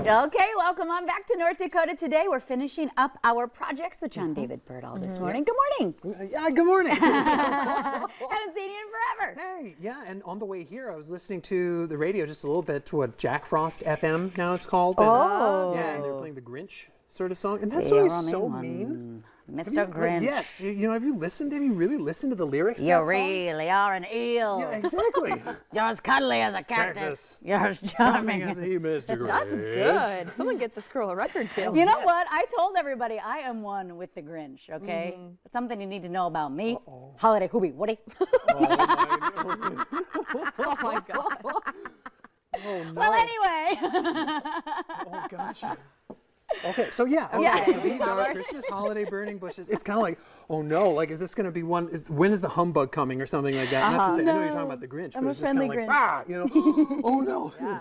Okay, welcome on back to North Dakota. Today we're finishing up our projects with John David Birdall this morning. Good morning. Yeah, good morning. Haven't seen you in forever. Hey, yeah, and on the way here, I was listening to the radio just a little bit to what Jack Frost FM now it's called. And, yeah, and they were playing the Grinch sort of song, and that's always so mean. Mr. Grinch. Yes, you know, have you really listened to the lyrics of You that song? really are an eel. Yeah, exactly. You're as cuddly as a cactus. You're as charming as he, Mr. Grinch. That's good. Someone get this girl a record too. You know what? I told everybody I am one with the Grinch, okay? It's something you need to know about me. Holiday Hoobie Woody. Oh my god. Oh, no. Well, anyway. Oh, gosh. Okay, so yeah, okay, so these are Christmas holiday burning bushes. It's kind of like, oh no, like is this going to be one, when is the humbug coming or something like that? Not to say, I know you're talking about the Grinch, but it's just kind of like, ah, you know, oh no. Yeah.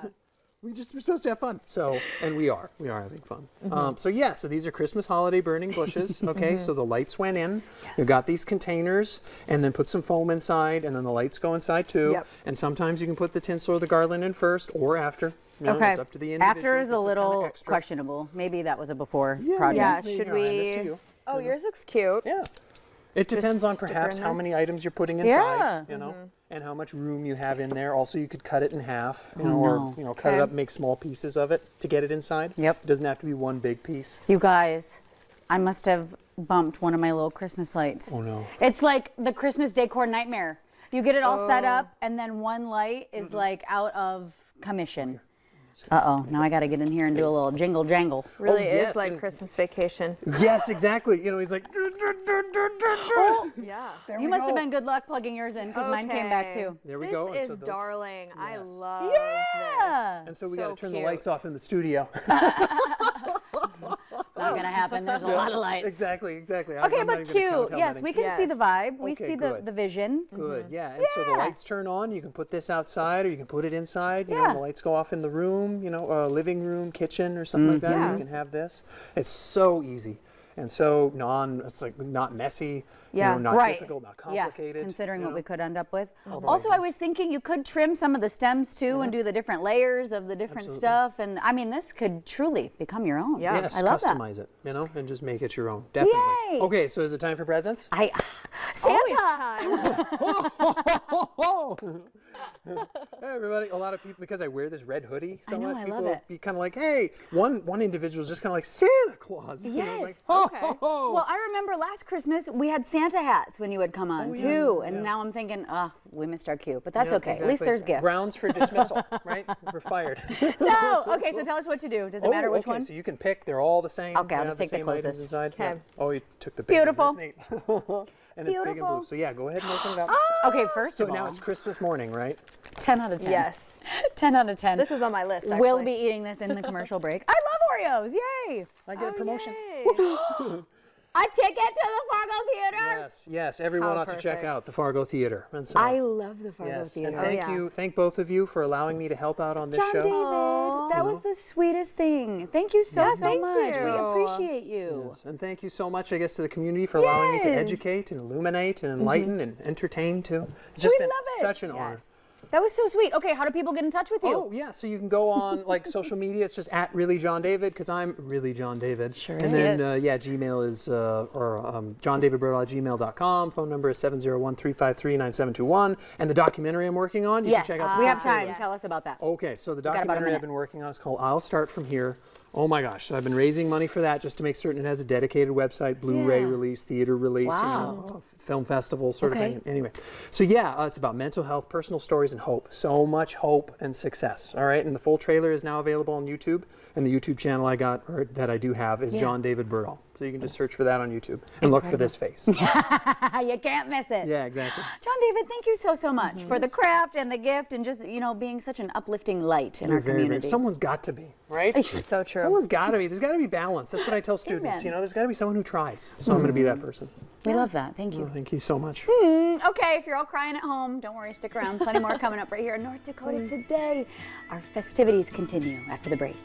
We're supposed to have fun. So, and we are having fun. So yeah, so these are Christmas holiday burning bushes, okay? So the lights went in, you got these containers, and then put some foam inside, and then the lights go inside too. Yep. And sometimes you can put the tinsel or the garland in first or after. You know, it's up to the individual. After is a little questionable. Maybe that was a before project. Yeah, should we? Oh, yours looks cute. Yeah. It depends on perhaps how many items you're putting inside, you know, and how much room you have in there. Also, you could cut it in half, you know, or, you know, cut it up, make small pieces of it to get it inside. Yep. It doesn't have to be one big piece. You guys, I must have bumped one of my little Christmas lights. Oh, no. It's like the Christmas decor nightmare. You get it all set up, and then one light is like out of commission. Uh-oh, now I got to get in here and do a little jingle jangle. Really is like Christmas Vacation. Yes, exactly. You know, he's like, yeah. You must have been good luck plugging yours in because mine came back too. There we go. This is darling. I love this. And so we got to turn the lights off in the studio. Not going to happen. There's a lot of lights. Exactly. Okay, but cute. Yes, we can see the vibe. We see the vision. Good, yeah. And so the lights turn on. You can put this outside or you can put it inside. You know, the lights go off in the room, you know, living room, kitchen or something like that. You can have this. It's so easy. And so it's like not messy, you know, not difficult, not complicated. Yeah, considering what we could end up with. Also, I was thinking you could trim some of the stems too and do the different layers of the different stuff. And I mean, this could truly become your own. Yeah. Yes, I love that. customize it, you know, and just make it your own. Definitely. Yay. Okay, so is it time for presents? Santa! Hey everybody, a lot of people, because I wear this red hoodie so much, I people love will it. be kind of like, hey, one individual is just kind of like Santa Claus. Yes. You know, like, well, I remember last Christmas we had Santa hats when you would come on too, and now I'm thinking, we missed our cue, but that's okay. Exactly. At least there's gifts. Grounds for dismissal, right? We're fired. No. Okay, so tell us what to do. Does it matter which one? So you can pick. They're all the same. Okay, I'll just take the closest. Inside. Okay. Yeah. Oh, you took the big Beautiful. One. That's neat. And it's big and blue. So yeah, go ahead and open it up. Okay, first of all. So now it's Christmas morning, right? 10 out of 10. Yes. 10 out of 10. This is on my list, actually. We'll be eating this in the commercial break. I love Oreos. Yay. I get a promotion. A ticket to the Fargo Theater. Yes. Everyone ought to check out the Fargo Theater. And so, I love the Fargo Theater. And thank both of you for allowing me to help out on this show. John David, that was the sweetest thing. Thank you so much. We appreciate you. Yes. And thank you so much, I guess, to the community for allowing me to educate and illuminate and enlighten and entertain too. It's just been such an honor. That was so sweet. Okay, how do people get in touch with you? Oh, yeah. So you can go on like social media. It's just at Really John David because I'm Really John David. Sure and then, Gmail is johndavidbirdall@gmail.com. Phone number is 701-353-9721. And the documentary I'm working on, you can check out. We have time. Tell us about that. Okay, so the documentary I've been working on is called I'll Start From Here. Oh my gosh, so I've been raising money for that just to make certain it has a dedicated website, Blu-ray release, theater release, you know, film festival sort of thing. Anyway, so it's about mental health, personal stories, and hope. So much hope and success, all right? And the full trailer is now available on YouTube, and the YouTube channel that I do have is John David Birdall. So you can just search for that on YouTube and look for this face. You can't miss it. Yeah, exactly. John David, thank you so much for the craft and the gift and just, being such an uplifting light in our community. Someone's got to be, right? So true. Someone's got to be. There's got to be balance. That's what I tell students. Amen. There's got to be someone who tries. So I'm going to be that person. We love that. Thank you. Well, thank you so much. Okay, if you're all crying at home, don't worry, stick around. Plenty more coming up right here in North Dakota today. Our festivities continue after the break.